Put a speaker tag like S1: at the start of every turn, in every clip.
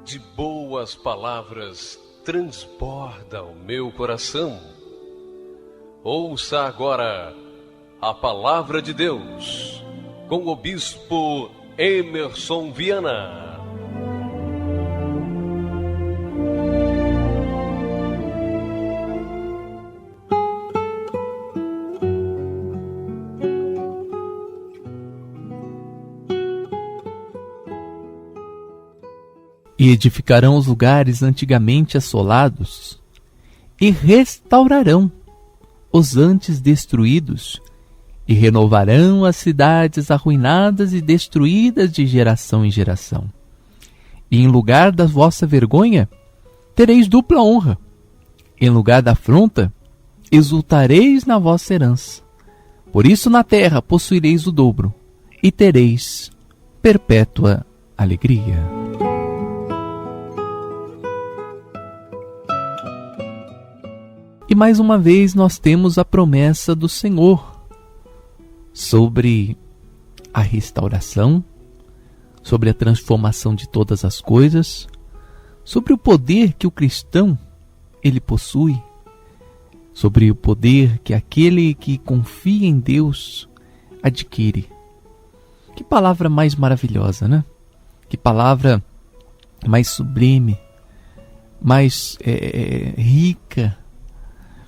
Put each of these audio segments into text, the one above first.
S1: de boas palavras transborda o meu coração. Ouça agora a palavra de Deus com o bispo Emerson Viana.
S2: E edificarão os lugares antigamente assolados, e restaurarão os antes destruídos, e renovarão as cidades arruinadas e destruídas de geração em geração. E em lugar da vossa vergonha, tereis dupla honra. Em lugar da afronta, exultareis na vossa herança. Por isso na terra possuireis o dobro, e tereis perpétua alegria. E mais uma vez nós temos a promessa do Senhor sobre a restauração, sobre a transformação de todas as coisas, sobre o poder que o cristão ele possui, sobre o poder que aquele que confia em Deus adquire. Que palavra mais maravilhosa, né? Que palavra mais sublime, mais rica.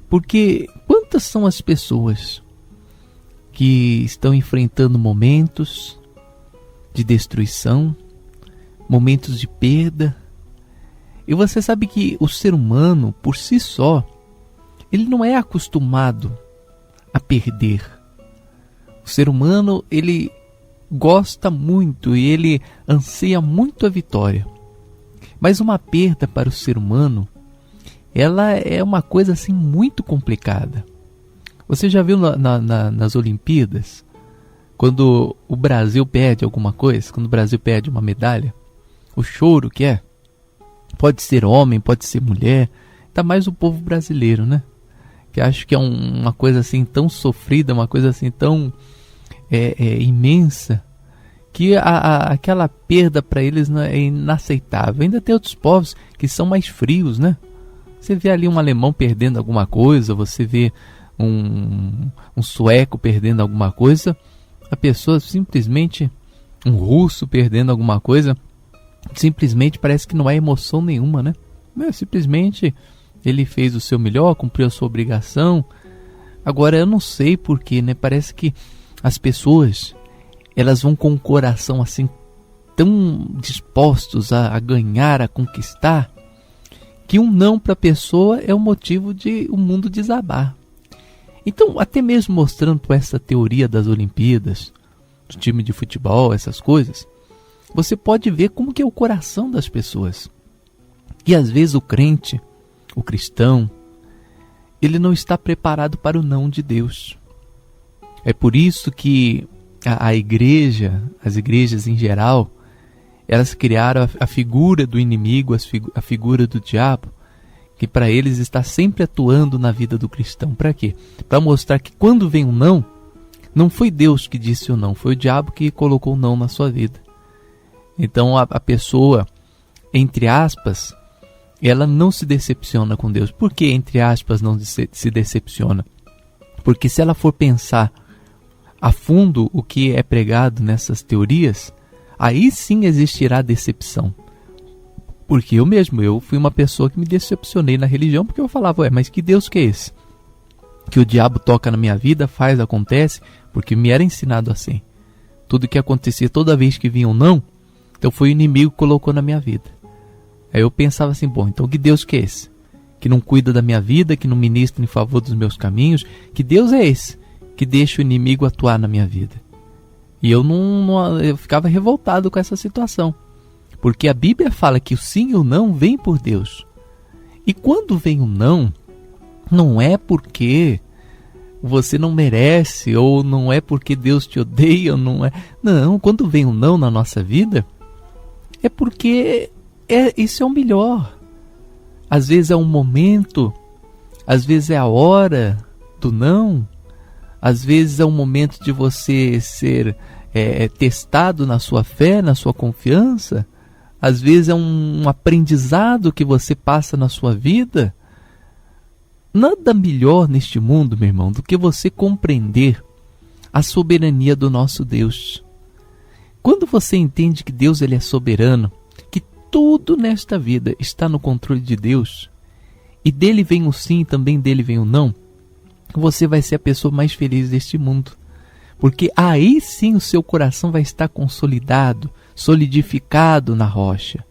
S2: Porque quantas são as pessoas que estão enfrentando momentos de destruição, momentos de perda. E você sabe que o ser humano, por si só, ele não é acostumado a perder. O ser humano, ele gosta muito e ele anseia muito a vitória. Mas uma perda para o ser humano, ela é uma coisa assim muito complicada. Você já viu nas Olimpíadas, quando o Brasil perde alguma coisa, quando o Brasil perde uma medalha, o choro que é? Pode ser homem, pode ser mulher, tá mais o povo brasileiro, né? Que acho que é uma coisa assim tão sofrida, uma coisa assim tão imensa, que aquela perda para eles é inaceitável. Ainda tem outros povos que são mais frios, né? Você vê ali um alemão perdendo alguma coisa, você vê um sueco perdendo alguma coisa, a pessoa simplesmente, um russo perdendo alguma coisa, simplesmente parece que não há emoção nenhuma, né? Simplesmente ele fez o seu melhor, cumpriu a sua obrigação. Agora eu não sei porquê, né? Parece que as pessoas, elas vão com o coração assim, tão dispostos a ganhar, a conquistar, que um não para a pessoa é o motivo de o mundo desabar. Então, até mesmo mostrando essa teoria das Olimpíadas, do time de futebol, essas coisas, você pode ver como que é o coração das pessoas. E às vezes o crente, o cristão, ele não está preparado para o não de Deus. É por isso que a igreja, as igrejas em geral, elas criaram a figura do inimigo, a figura do diabo, que para eles está sempre atuando na vida do cristão. Para quê? Para mostrar que quando vem um não, não foi Deus que disse o não, foi o diabo que colocou o não na sua vida. Então a pessoa, entre aspas, ela não se decepciona com Deus. Por que, entre aspas, não se decepciona? Porque se ela for pensar a fundo o que é pregado nessas teorias, aí sim existirá decepção. Porque eu fui uma pessoa que me decepcionei na religião, porque eu falava, mas que Deus que é esse? Que o diabo toca na minha vida, faz, acontece, porque me era ensinado assim. Tudo que acontecia toda vez que vinha um não, então foi o inimigo que colocou na minha vida. Aí eu pensava assim, então que Deus que é esse? Que não cuida da minha vida, que não ministra em favor dos meus caminhos, que Deus é esse? Que deixa o inimigo atuar na minha vida. E eu eu ficava revoltado com essa situação. Porque a Bíblia fala que o sim e o não vem por Deus. E quando vem o não, não é porque você não merece, ou não é porque Deus te odeia, não é. Não, quando vem o não na nossa vida, é porque isso é o melhor. Às vezes é um momento, às vezes é a hora do não, às vezes é um momento de você ser testado na sua fé, na sua confiança. às vezes é um aprendizado que você passa na sua vida. Nada melhor neste mundo, meu irmão, do que você compreender a soberania do nosso Deus. Quando você entende que Deus ele é soberano, que tudo nesta vida está no controle de Deus, e dele vem o sim, também dele vem o não, você vai ser a pessoa mais feliz deste mundo. Porque aí sim o seu coração vai estar consolidado, solidificado na rocha.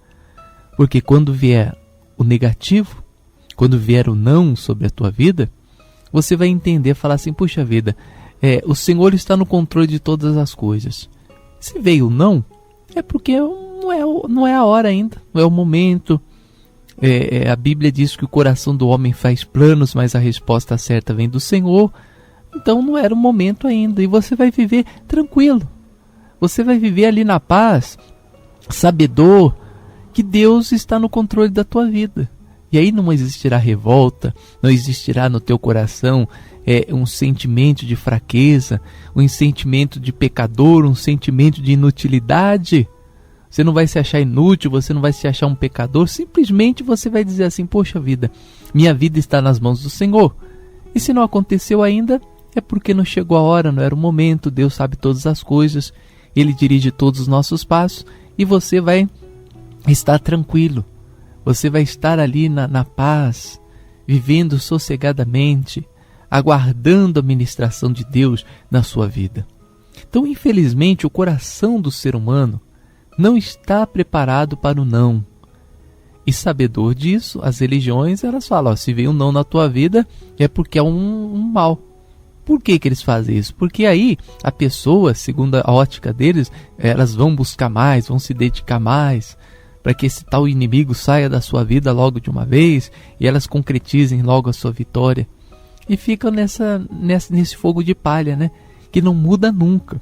S2: Porque quando vier o negativo, quando vier o não sobre a tua vida, você vai entender, falar assim, puxa vida, o Senhor está no controle de todas as coisas. Se veio o não, é porque não é a hora ainda, não é o momento. A Bíblia diz que o coração do homem faz planos, mas a resposta certa vem do Senhor. Então não era o momento ainda, e você vai viver tranquilo. Você vai viver ali na paz, sabedor que Deus está no controle da tua vida. E aí não existirá revolta, não existirá no teu coração um sentimento de fraqueza, um sentimento de pecador, um sentimento de inutilidade. Você não vai se achar inútil, você não vai se achar um pecador, simplesmente você vai dizer assim, poxa vida, minha vida está nas mãos do Senhor. E se não aconteceu ainda, é porque não chegou a hora, não era o momento, Deus sabe todas as coisas, Ele dirige todos os nossos passos e você vai estar tranquilo. Você vai estar ali na paz, vivendo sossegadamente, aguardando a ministração de Deus na sua vida. Então, infelizmente, o coração do ser humano não está preparado para o não. E sabedor disso, as religiões elas falam, se veio um não na tua vida, é porque é um mal. Por que eles fazem isso? Porque aí a pessoa, segundo a ótica deles, elas vão buscar mais, vão se dedicar mais, para que esse tal inimigo saia da sua vida logo de uma vez e elas concretizem logo a sua vitória. E ficam nesse fogo de palha, né? Que não muda nunca.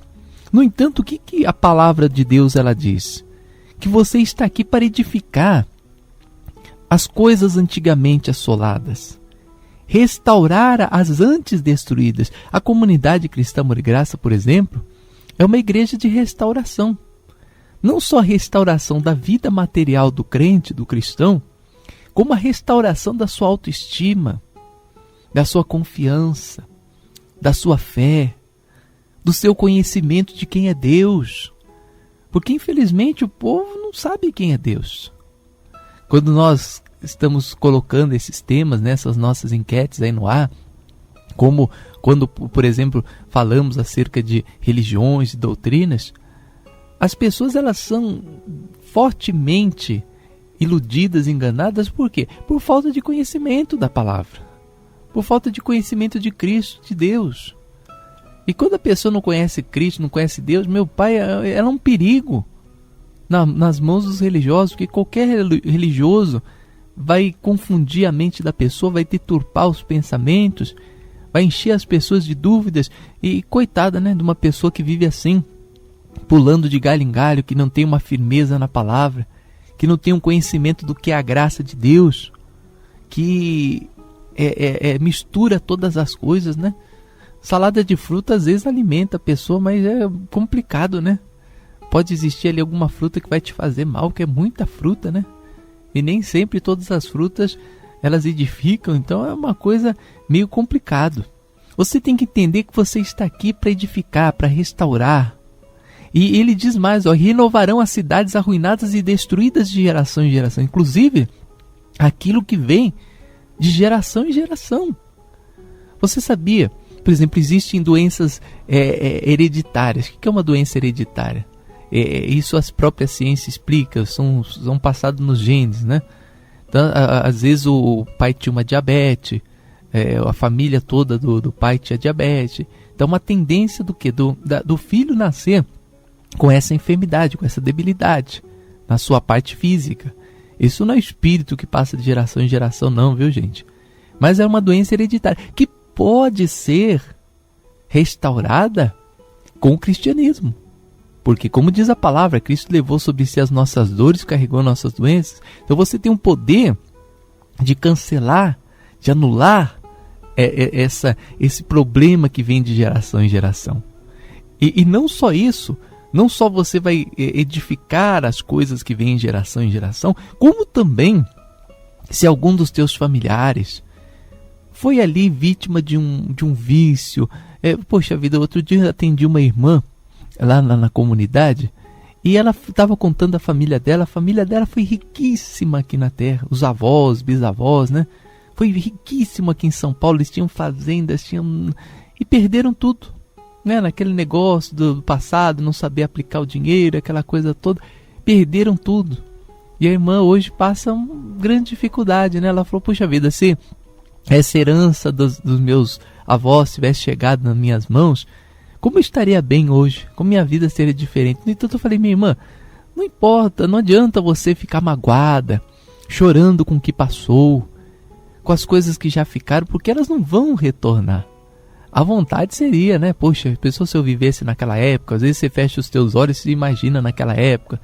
S2: No entanto, o que a palavra de Deus ela diz? Que você está aqui para edificar as coisas antigamente assoladas, restaurar as antes destruídas. A comunidade cristã Amor e Graça, por exemplo, é uma igreja de restauração. Não só a restauração da vida material do crente, do cristão, como a restauração da sua autoestima, da sua confiança, da sua fé, do seu conhecimento de quem é Deus. Porque Infelizmente o povo não sabe quem é Deus. Quando nós estamos colocando esses temas, nessas nossas enquetes aí no ar, como quando, por exemplo, falamos acerca de religiões e doutrinas, as pessoas elas são fortemente iludidas, enganadas, por quê? Por falta de conhecimento da palavra, por falta de conhecimento de Cristo, de Deus. E quando a pessoa não conhece Cristo, não conhece Deus, meu pai, ela é um perigo nas mãos dos religiosos, porque qualquer religioso vai confundir a mente da pessoa, vai deturpar os pensamentos, vai encher as pessoas de dúvidas. E coitada, né, de uma pessoa que vive assim, pulando de galho em galho, que não tem uma firmeza na palavra, que não tem um conhecimento do que é a graça de Deus, que mistura todas as coisas, né? Salada de fruta às vezes alimenta a pessoa, mas é complicado, né? Pode existir ali alguma fruta que vai te fazer mal, que é muita fruta, né? E nem sempre todas as frutas elas edificam, então é uma coisa meio complicado. Você tem que entender que você está aqui para edificar, para restaurar. E ele diz mais, renovarão as cidades arruinadas e destruídas de geração em geração. Inclusive, aquilo que vem de geração em geração. Você sabia, por exemplo, existem doenças hereditárias. O que é uma doença hereditária? Isso as próprias ciências explicam, são passados nos genes, né? Então, às vezes o pai tinha uma diabetes, a família toda do pai tinha diabetes. Então, uma tendência do quê? Do filho nascer com essa enfermidade, com essa debilidade na sua parte física. Isso não é espírito que passa de geração em geração, não, viu, gente? Mas é uma doença hereditária que pode ser restaurada com o cristianismo. Porque, como diz a palavra, Cristo levou sobre si as nossas dores, carregou nossas doenças. Então você tem um poder de cancelar, de anular esse problema que vem de geração em geração. E não só isso, Não só você vai edificar as coisas que vêm em geração, como também se algum dos teus familiares foi ali vítima de um vício. Poxa vida, outro dia eu atendi uma irmã lá na comunidade e ela estava contando a família dela foi riquíssima aqui na terra, os avós, bisavós, né? Foi riquíssimo aqui em São Paulo, eles tinham fazendas, e perderam tudo, né? Naquele negócio do passado, não saber aplicar o dinheiro, aquela coisa toda, perderam tudo. E a irmã hoje passa uma grande dificuldade, né? Ela falou, puxa vida, se essa herança dos meus avós tivesse chegado nas minhas mãos, como eu estaria bem hoje? Como minha vida seria diferente? Então eu falei, minha irmã, não importa, não adianta você ficar magoada, chorando com o que passou, com as coisas que já ficaram, porque elas não vão retornar. A vontade seria, né? Poxa, pensou se eu vivesse naquela época? Às vezes você fecha os teus olhos e se imagina naquela época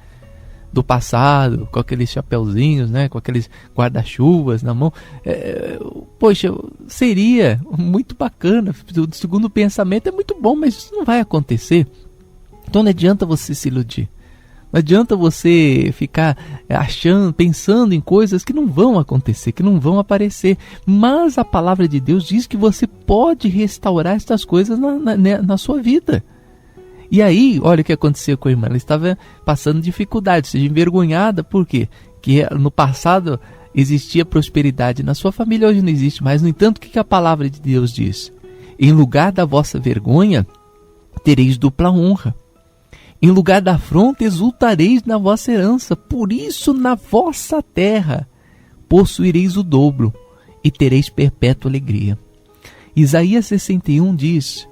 S2: do passado, com aqueles chapeuzinhos, né? Com aqueles guarda-chuvas na mão. Poxa, seria muito bacana. Segundo o pensamento é muito bom, mas isso não vai acontecer. Então não adianta você se iludir. Não adianta você ficar pensando em coisas que não vão acontecer, que não vão aparecer. Mas a palavra de Deus diz que você pode restaurar estas coisas na sua vida. E aí, olha o que aconteceu com a irmã. Ela estava passando dificuldade, seja envergonhada. Por quê? Que no passado existia prosperidade na sua família, hoje não existe mais. No entanto, o que a palavra de Deus diz? Em lugar da vossa vergonha, tereis dupla honra. Em lugar da afronta, exultareis na vossa herança. Por isso, na vossa terra, possuireis o dobro e tereis perpétua alegria. Isaías 61 diz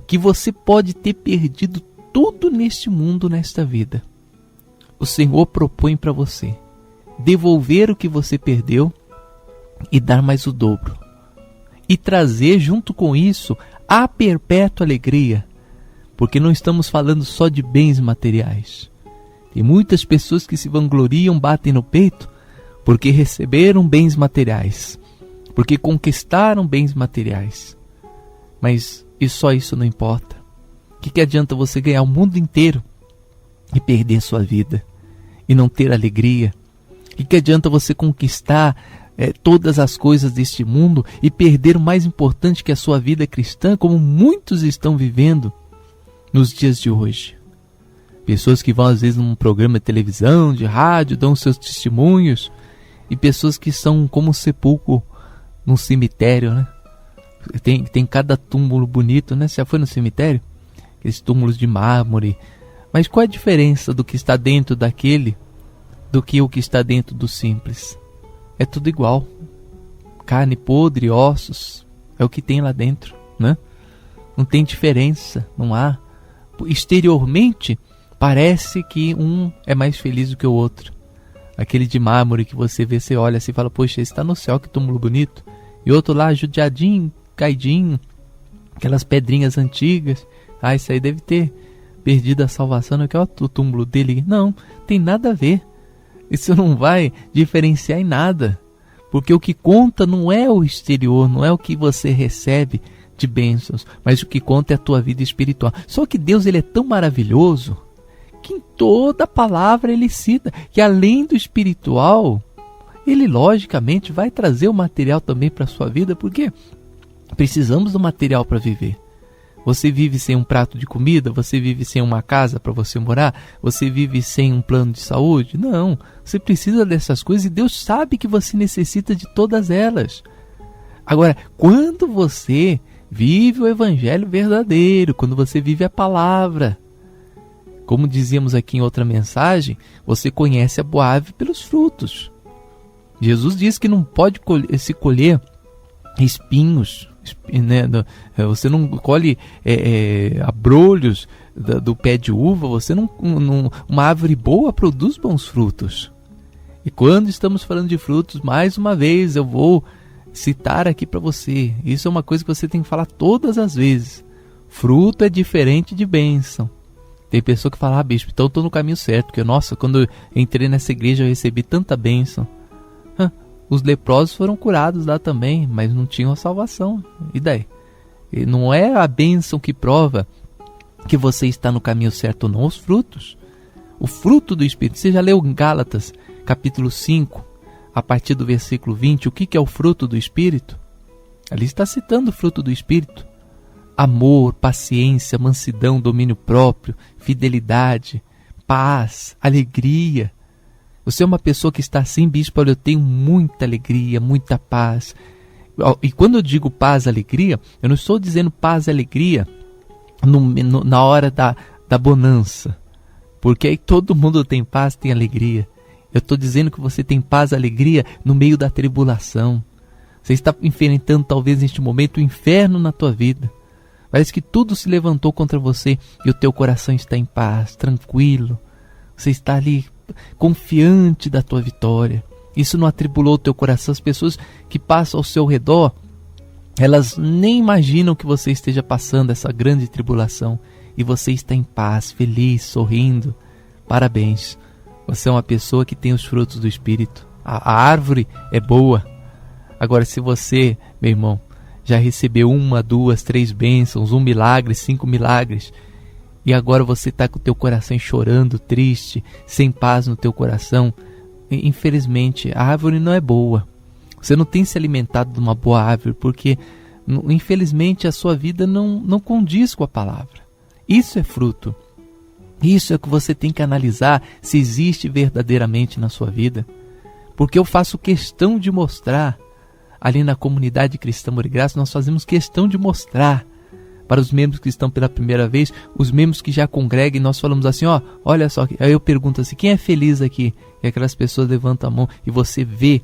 S2: que você pode ter perdido tudo neste mundo, nesta vida. O Senhor propõe para você devolver o que você perdeu e dar mais o dobro. E trazer junto com isso a perpétua alegria. Porque não estamos falando só de bens materiais. Tem muitas pessoas que se vangloriam, batem no peito, porque receberam bens materiais, porque conquistaram bens materiais. Mas e só isso não importa. O que adianta você ganhar o mundo inteiro e perder sua vida? E não ter alegria? O que adianta você conquistar todas as coisas deste mundo e perder o mais importante, que é a sua vida cristã, como muitos estão vivendo nos dias de hoje? Pessoas que vão às vezes num programa de televisão, de rádio, dão seus testemunhos, e pessoas que são como um sepulcro num cemitério, né? Tem cada túmulo bonito, né? Você já foi no cemitério? Aqueles túmulos de mármore. Mas qual é a diferença do que está dentro daquele do que o que está dentro do simples? É tudo igual. Carne podre, ossos, é o que tem lá dentro, né? Não tem diferença, não há. Exteriormente, parece que um é mais feliz do que o outro. Aquele de mármore que você vê, você olha assim e fala, poxa, esse está no céu, que túmulo bonito. E outro lá, judiadinho, caidinho, aquelas pedrinhas antigas. Isso aí deve ter perdido a salvação, não é que é o túmulo dele. Não, tem nada a ver. Isso não vai diferenciar em nada. Porque o que conta não é o exterior, não é o que você recebe de bênçãos, mas o que conta é a tua vida espiritual. Só que Deus, ele é tão maravilhoso que em toda palavra ele cita que além do espiritual, ele logicamente vai trazer o material também para a sua vida, porque precisamos do material para viver. Você vive sem um prato de comida? Você vive sem uma casa para você morar? Você vive sem um plano de saúde? Não, você precisa dessas coisas e Deus sabe que você necessita de todas elas. Agora, quando você vive o evangelho verdadeiro, quando você vive a palavra, como dizíamos aqui em outra mensagem, você conhece a boa árvore pelos frutos. Jesus diz que não pode se colher espinhos, né? Você não colhe abrolhos do pé de uva. Uma árvore boa produz bons frutos. E quando estamos falando de frutos, mais uma vez eu vou citar aqui para você, isso é uma coisa que você tem que falar todas as vezes: fruto é diferente de bênção. Tem pessoa que fala, bispo, então eu estou no caminho certo, porque nossa, quando eu entrei nessa igreja eu recebi tanta bênção. Os leprosos foram curados lá também, mas não tinham a salvação. E daí? E não é a bênção que prova que você está no caminho certo ou não. Os frutos. O fruto do Espírito. Você já leu em Gálatas, capítulo 5, a partir do versículo 20, o que é o fruto do Espírito? Ali está citando o fruto do Espírito. Amor, paciência, mansidão, domínio próprio, fidelidade, paz, alegria. Você é uma pessoa que está assim, bispo, olha, eu tenho muita alegria, muita paz. E quando eu digo paz, alegria, eu não estou dizendo paz e alegria na hora da bonança. Porque aí todo mundo tem paz, tem alegria. Eu estou dizendo que você tem paz e alegria no meio da tribulação. Você está enfrentando talvez neste momento o inferno na tua vida. Parece que tudo se levantou contra você e o teu coração está em paz, tranquilo. Você está ali confiante da tua vitória. Isso não atribulou o teu coração. As pessoas que passam ao seu redor, elas nem imaginam que você esteja passando essa grande tribulação. E você está em paz, feliz, sorrindo. Parabéns. Você é uma pessoa que tem os frutos do Espírito. A árvore é boa. Agora, se você, meu irmão, já recebeu 1, 2, 3 bênçãos, 1 milagre, 5 milagres, e agora você está com o teu coração chorando, triste, sem paz no teu coração, infelizmente, a árvore não é boa. Você não tem se alimentado de uma boa árvore, porque, infelizmente, a sua vida não condiz com a palavra. Isso é fruto. Isso é o que você tem que analisar se existe verdadeiramente na sua vida. Porque eu faço questão de mostrar, ali na comunidade cristã Amor e Graça, nós fazemos questão de mostrar para os membros que estão pela primeira vez, os membros que já congregam, e nós falamos assim, olha só, aí eu pergunto assim, quem é feliz aqui? E aquelas pessoas levantam a mão e você vê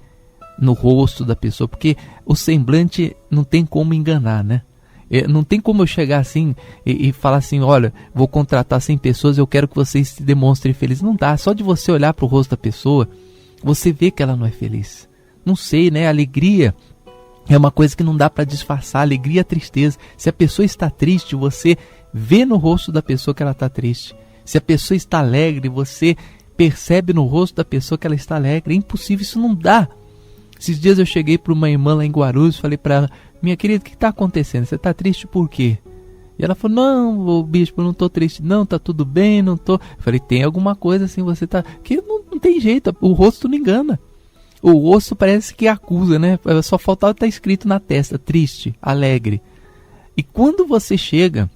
S2: no rosto da pessoa, porque o semblante não tem como enganar, né? Não tem como eu chegar assim e falar assim, olha, vou contratar 100 pessoas, eu quero que vocês se demonstrem felizes. Não dá, só de você olhar para o rosto da pessoa, você vê que ela não é feliz. Não sei, né? Alegria é uma coisa que não dá para disfarçar, alegria é tristeza. Se a pessoa está triste, você vê no rosto da pessoa que ela está triste. Se a pessoa está alegre, você percebe no rosto da pessoa que ela está alegre. É impossível, isso não dá. Esses dias eu cheguei para uma irmã lá em Guarulhos e falei para ela, minha querida, o que está acontecendo? Você está triste por quê? E ela falou, não, bispo, eu não estou triste não, está tudo bem, não estou. Eu falei, tem alguma coisa assim, você está... Que não tem jeito, o rosto não engana. O osso parece que acusa, né? Só faltava estar escrito na testa, triste, alegre. E quando você chega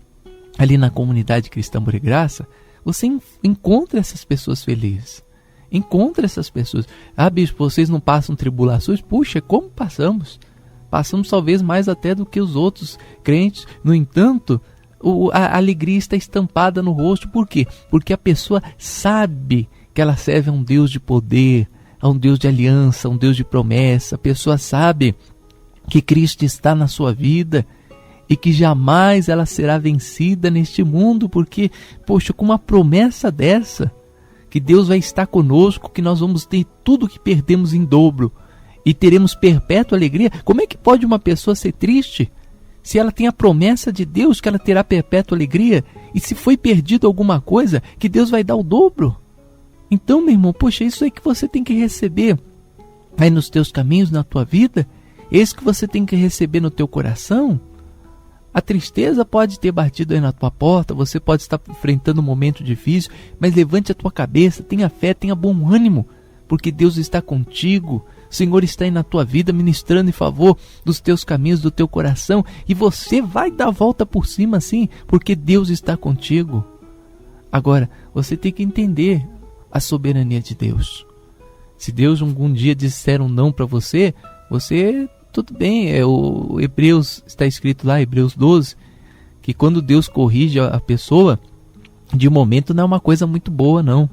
S2: ali na comunidade cristã Amor e Graça, você encontra essas pessoas felizes. Encontra essas pessoas. Ah, bispo, vocês não passam tribulações? Puxa, como passamos? Passamos talvez mais até do que os outros crentes. No entanto, a alegria está estampada no rosto. Por quê? Porque a pessoa sabe que ela serve a um Deus de poder, a um Deus de aliança, a um Deus de promessa. A pessoa sabe que Cristo está na sua vida e que jamais ela será vencida neste mundo, porque, poxa, com uma promessa dessa, que Deus vai estar conosco, que nós vamos ter tudo que perdemos em dobro e teremos perpétua alegria. Como é que pode uma pessoa ser triste se ela tem a promessa de Deus que ela terá perpétua alegria, e se foi perdido alguma coisa, que Deus vai dar o dobro? Então, meu irmão, poxa, isso é que você tem que receber aí nos teus caminhos, na tua vida. É isso que você tem que receber no teu coração. A tristeza pode ter batido aí na tua porta, você pode estar enfrentando um momento difícil, mas levante a tua cabeça, tenha fé, tenha bom ânimo, porque Deus está contigo. O Senhor está aí na tua vida, ministrando em favor dos teus caminhos, do teu coração, e você vai dar a volta por cima sim, porque Deus está contigo. Agora, você tem que entender a soberania de Deus. Se Deus algum dia disser um não para você, tudo bem. O Hebreus, está escrito lá, Hebreus 12, que quando Deus corrige a pessoa, de momento não é uma coisa muito boa, não.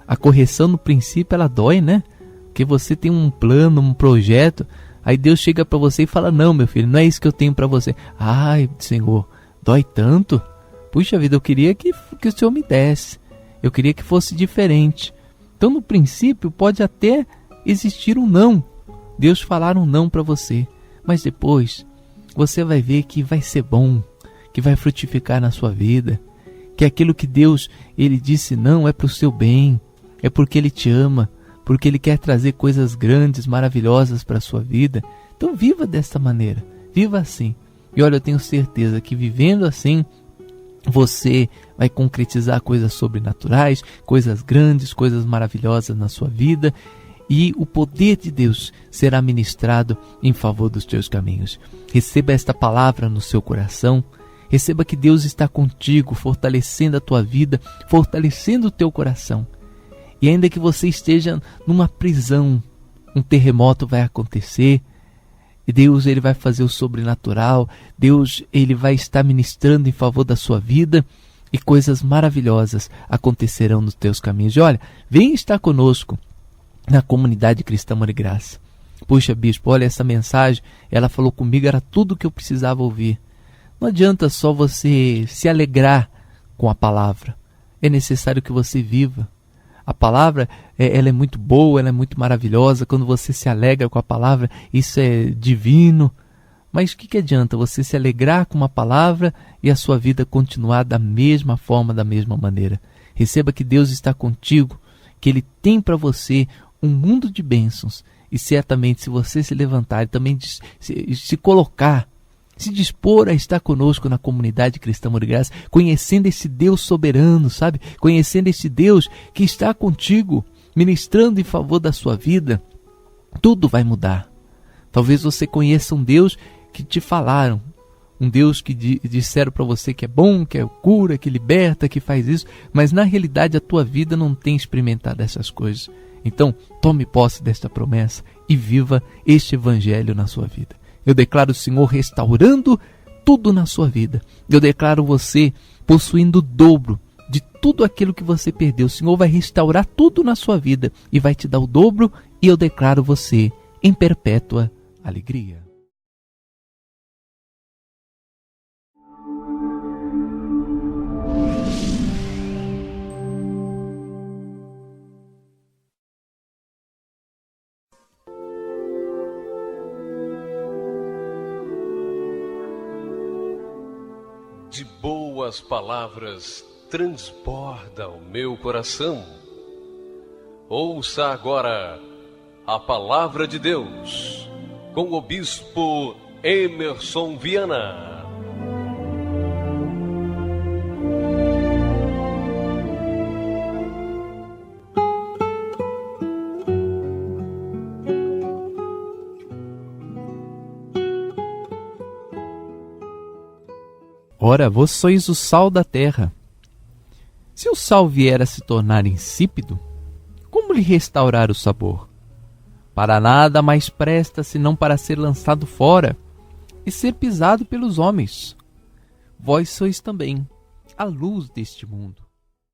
S2: A correção no princípio ela dói, né? Porque você tem um plano, um projeto, aí Deus chega para você e fala, não, meu filho, não é isso que eu tenho para você. Ai, Senhor, dói tanto? Puxa vida, eu queria que o Senhor me desse. Eu queria que fosse diferente. Então, no princípio, pode até existir um não. Deus falar um não para você. Mas depois, você vai ver que vai ser bom, que vai frutificar na sua vida. Que aquilo que Deus, Ele disse não é para o seu bem. É porque Ele te ama. Porque Ele quer trazer coisas grandes, maravilhosas para a sua vida. Então, viva desta maneira. Viva assim. E olha, eu tenho certeza que vivendo assim, você vai concretizar coisas sobrenaturais, coisas grandes, coisas maravilhosas na sua vida, e o poder de Deus será ministrado em favor dos teus caminhos. Receba esta palavra no seu coração. Receba que Deus está contigo, fortalecendo a tua vida, fortalecendo o teu coração. E ainda que você esteja numa prisão, um terremoto vai acontecer, e Deus ele vai fazer o sobrenatural, Deus ele vai estar ministrando em favor da sua vida, e coisas maravilhosas acontecerão nos teus caminhos. E olha, vem estar conosco na comunidade Cristã Amor e Graça. Puxa, bispo, olha, essa mensagem, ela falou comigo, era tudo o que eu precisava ouvir. Não adianta só você se alegrar com a palavra. É necessário que você viva. A palavra, ela é muito boa, ela é muito maravilhosa. Quando você se alegra com a palavra, isso é divino. Mas o que adianta você se alegrar com uma palavra e a sua vida continuar da mesma forma, da mesma maneira? Receba que Deus está contigo, que Ele tem para você um mundo de bênçãos. E certamente, se você se levantar e também se colocar, se dispor a estar conosco na comunidade Cristã Amor e Graça, conhecendo esse Deus soberano, sabe? Conhecendo esse Deus que está contigo, ministrando em favor da sua vida, tudo vai mudar. Talvez você conheça um Deus que te falaram, um Deus que disseram para você que é bom, que é cura, que liberta, que faz isso, mas na realidade a tua vida não tem experimentado essas coisas. Então, tome posse desta promessa e viva este evangelho na sua vida. Eu declaro o Senhor restaurando tudo na sua vida. Eu declaro você possuindo o dobro de tudo aquilo que você perdeu. O Senhor vai restaurar tudo na sua vida e vai te dar o dobro, e eu declaro você em perpétua alegria.
S1: De boas palavras transborda o meu coração. Ouça agora a palavra de Deus com o bispo Emerson Viana.
S2: Ora, vós sois o sal da terra. Se o sal vier a se tornar insípido, como lhe restaurar o sabor? Para nada mais presta senão para ser lançado fora e ser pisado pelos homens. Vós sois também a luz deste mundo.